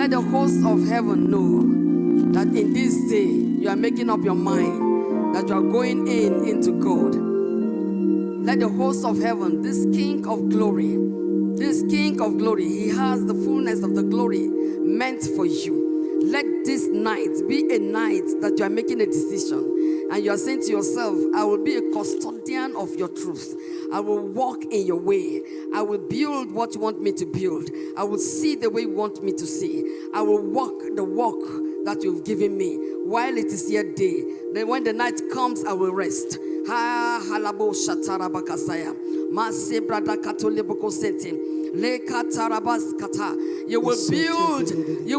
Let the host of heaven know that in this day you are making up your mind that you are going into God. Let the host of heaven, this King of glory, he has the fullness of the glory meant for you. Let this night be a night that you are making a decision and you are saying to yourself, I will be a custodian of your truth. I will walk in your way. I will build what you want me to build. I will see the way you want me to see. I will walk the walk that you've given me while it is yet day. Then when the night comes, I will rest. Ha halabo shatarabakasaya. Mase brada katoleboko sente. You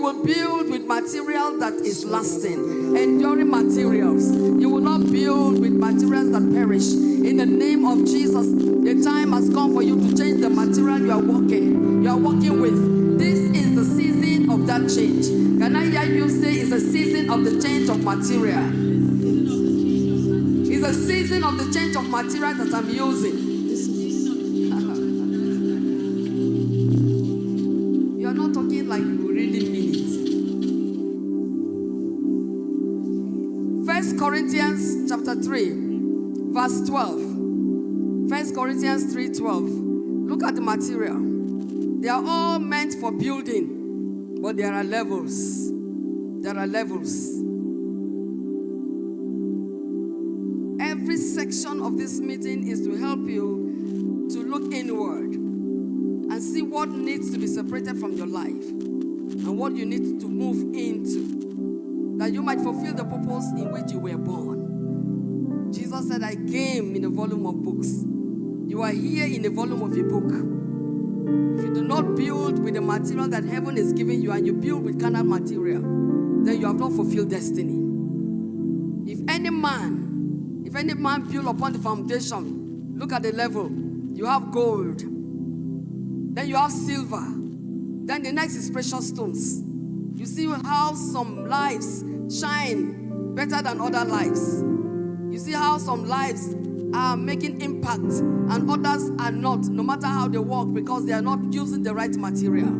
will build with material that is lasting, enduring materials. You will not build with materials that perish. In the name of Jesus, the time has come for you to change the material you are working with. This is the season of that change. Can I hear you say it's a season of the change of material? It's a season of the change of material that I'm using. Like you really mean it. 1 Corinthians chapter 3, verse 12. 1 Corinthians 3:12. Look at the material. They are all meant for building, but there are levels. There are levels. Every section of this meeting is to help you to look inward and see what needs to be separated from your life and what you need to move into, that you might fulfill the purpose in which you were born. Jesus said, I came in a volume of books. You are here in a volume of a book. If you do not build with the material that heaven is giving you and you build with carnal material, then you have not fulfilled destiny. If any man build upon the foundation, look at the level. You have gold. Then you have silver. Then the next is precious stones. You see how some lives shine better than other lives. You see how some lives are making impact and others are not, no matter how they work, because they are not using the right material.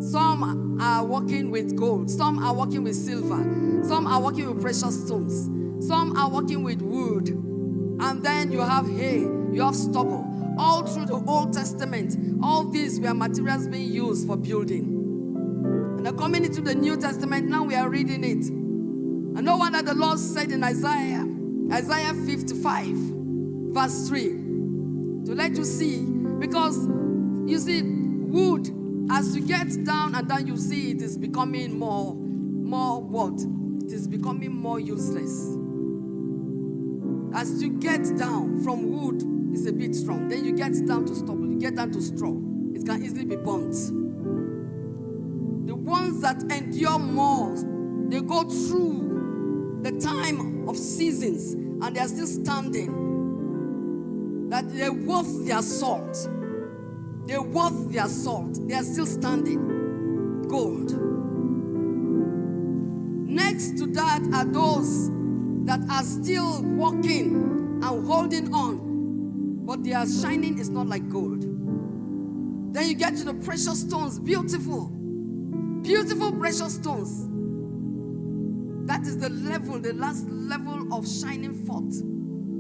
Some are working with gold. Some are working with silver. Some are working with precious stones. Some are working with wood. And then you have hay. You have stubble. All through the Old Testament, all these were materials being used for building. And then coming into the New Testament, now we are reading it. And no wonder the Lord said in Isaiah 55, verse 3, to let you see. Because, you see, wood, as you get down and down, you see it is becoming more what? It is becoming more useless. As you get down from wood, it's a bit strong. Then you get down to stubble. You get down to straw. It can easily be burnt. The ones that endure more, they go through the time of seasons and they are still standing. That they're worth their salt. They're worth their salt. They are still standing. Gold. Next to that are those that are still walking and holding on. But their shining is not like gold. Then you get to the precious stones. Beautiful. Beautiful precious stones. That is the level, the last level of shining forth.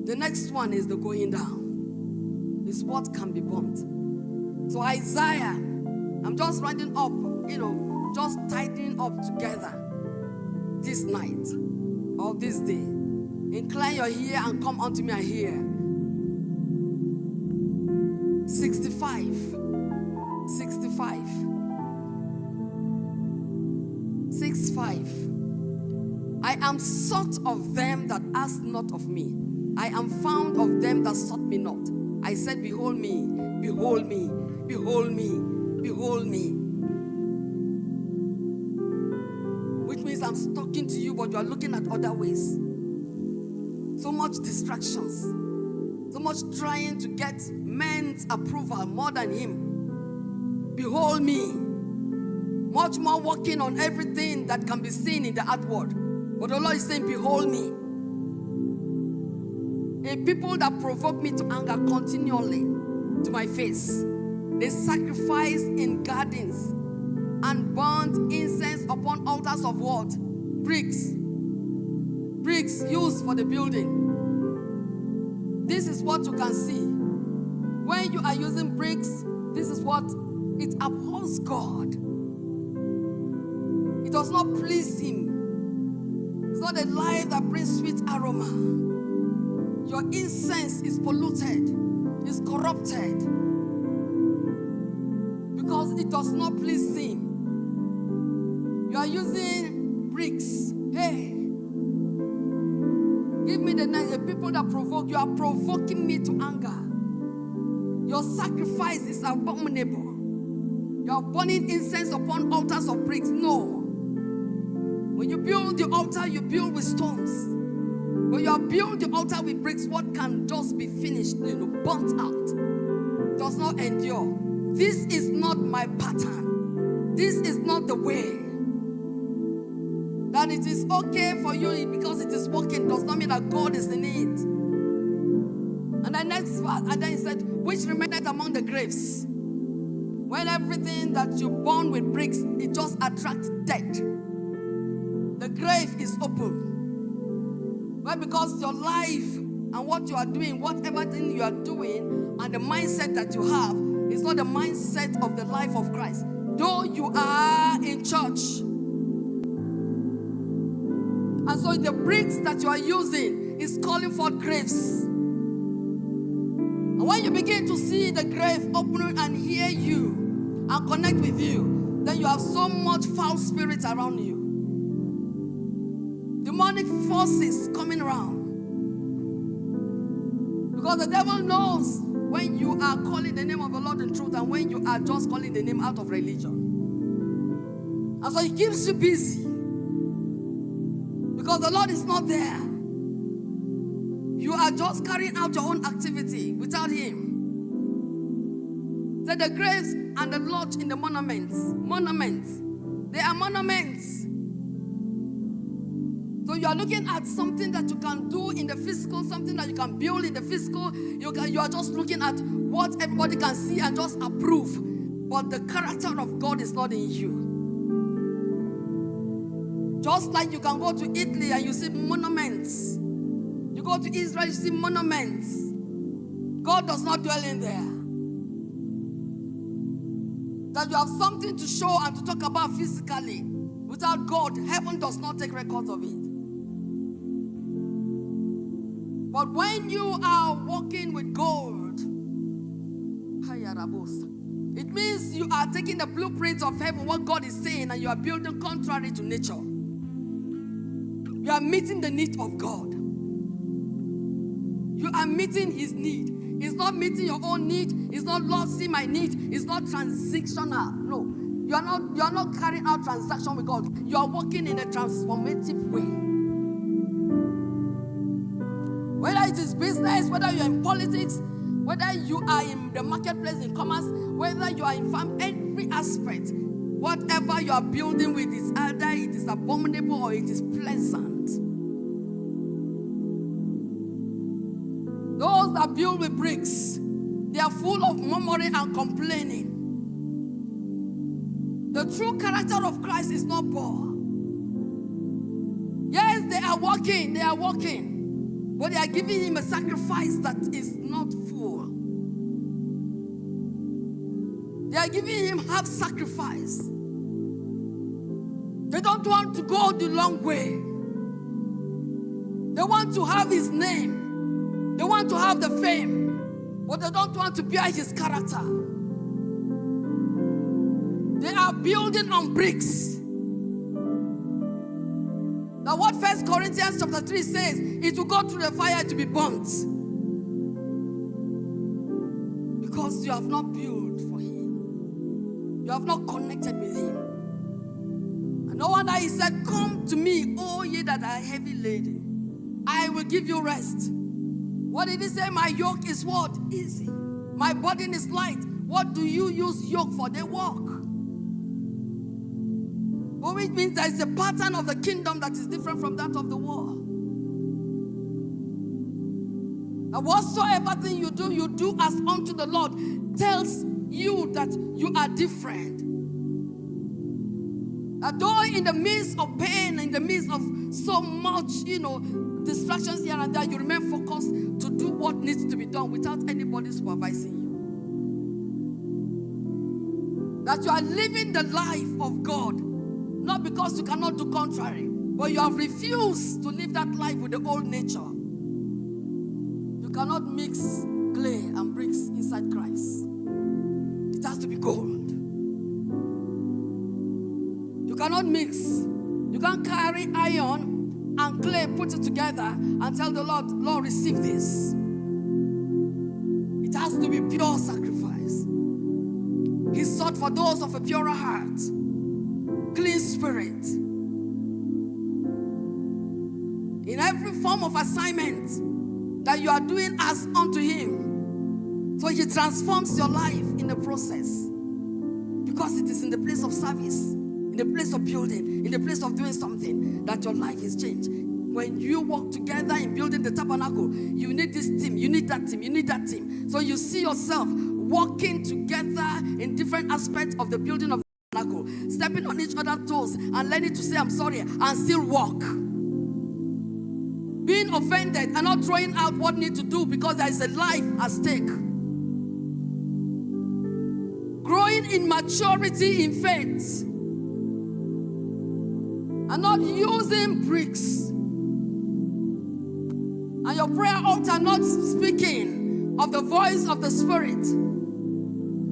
The next one is the going down. It's what can be burnt. So Isaiah, I'm just rounding up, just tidying up together this night or this day. Incline your ear and come unto me and hear. 65. I am sought of them that ask not of me. I am found of them that sought me not. I said, behold me, behold me, behold me, behold me. Which means I'm talking to you, but you are looking at other ways. So much distractions. So much trying to get men's approval more than him. Behold me. Much more working on everything that can be seen in the outward. But the Lord is saying, behold me. A people that provoke me to anger continually to my face. They sacrifice in gardens and burnt incense from altars of what? Bricks. Bricks used for the building. This is what you can see. When you are using bricks, this is what it abhors God. It does not please Him. It's not a life that brings sweet aroma. Your incense is polluted, is corrupted, because it does not please Him. You are using bricks. Hey, give me the people that provoke. You are provoking me to anger. Your sacrifice is abominable. You are burning incense upon altars of bricks. No. When you build the altar, you build with stones. When you are building the altar with bricks, what can just be finished, burnt out, does not endure. This is not my pattern. This is not the way. That it is okay for you because it is working does not mean that God is in it. And the next verse, and then he said, which remained among the graves. When everything that you burn with bricks, it just attracts death. The grave is open. Why? Because your life and what you are doing, whatever thing you are doing, and the mindset that you have is not the mindset of the life of Christ. Though you are in church. And so the bricks that you are using is calling for graves. And when you begin to see the grave opening and hear you and connect with you, then you have so much foul spirit around you. Demonic forces coming around. Because the devil knows when you are calling the name of the Lord in truth and when you are just calling the name out of religion. And so he keeps you busy. Because the Lord is not there. You are just carrying out your own activity without Him. So the graves and the lodge in the monuments. They are monuments. So you are looking at something that you can do in the physical, something that you can build in the physical. You are just looking at what everybody can see and just approve. But the character of God is not in you. Just like you can go to Italy and you see monuments. You go to Israel, you see monuments. God does not dwell in there. That you have something to show and to talk about physically. Without God, heaven does not take records of it. But when you are walking with gold, it means you are taking the blueprint of heaven, what God is saying, and you are building contrary to nature. You are meeting the need of God. You are meeting His need. He's not meeting your own need. He's not, Lord, see my need. It's not transactional. No. You are not carrying out transaction with God. You are walking in a transformative way. Whether it is business, whether you are in politics, whether you are in the marketplace, in commerce, whether you are in farm, every aspect, whatever you are building with is either it is abominable or it is pleasant. Those that build with bricks, they are full of murmuring and complaining. The true character of Christ is not poor. Yes, they are walking, but they are giving Him a sacrifice that is not full. They are giving Him half sacrifice. They don't want to go the long way. They want to have His name. They want to have the fame, but they don't want to bear His character. They are building on bricks. Now what 1 Corinthians chapter 3 says, it will go through the fire to be burnt. Because you have not built for Him. You have not connected with Him. And no wonder He said, come to me, all ye that are heavy laden. I will give you rest. What did He say? My yoke is what? Easy. My burden is light. What do you use yoke for? They walk. But which means there is a pattern of the kingdom that is different from that of the world. And whatsoever thing you do as unto the Lord, tells you that you are different. That though in the midst of pain, in the midst of so much, distractions here and there, you remain focused to do what needs to be done without anybody supervising you. That you are living the life of God, not because you cannot do contrary, but you have refused to live that life with the old nature. You cannot mix clay and bricks inside Christ. It has to be gold. You cannot mix. You can't carry iron and clay, put it together and tell the Lord, Lord, receive this. It has to be pure sacrifice. He sought for those of a purer heart, clean spirit. In every form of assignment that you are doing as unto Him. So He transforms your life in the process. Because it is in the place of service, in the place of building, in the place of doing something, that your life is changed. When you work together in building the tabernacle, you need this team, you need that team, you need that team. So you see yourself working together in different aspects of the building of the tabernacle, stepping on each other's toes and learning to say, I'm sorry, and still walk. Being offended and not throwing out what needs to do because there is a life at stake. Growing in maturity in faith. And not using bricks. And your prayer altar not speaking of the voice of the Spirit,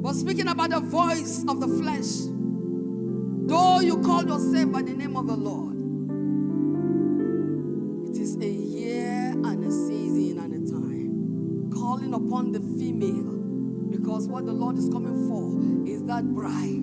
but speaking about the voice of the flesh. Though you call yourself by the name of the Lord, it is a year and a season and a time. Calling upon the female, because what the Lord is coming for is that bride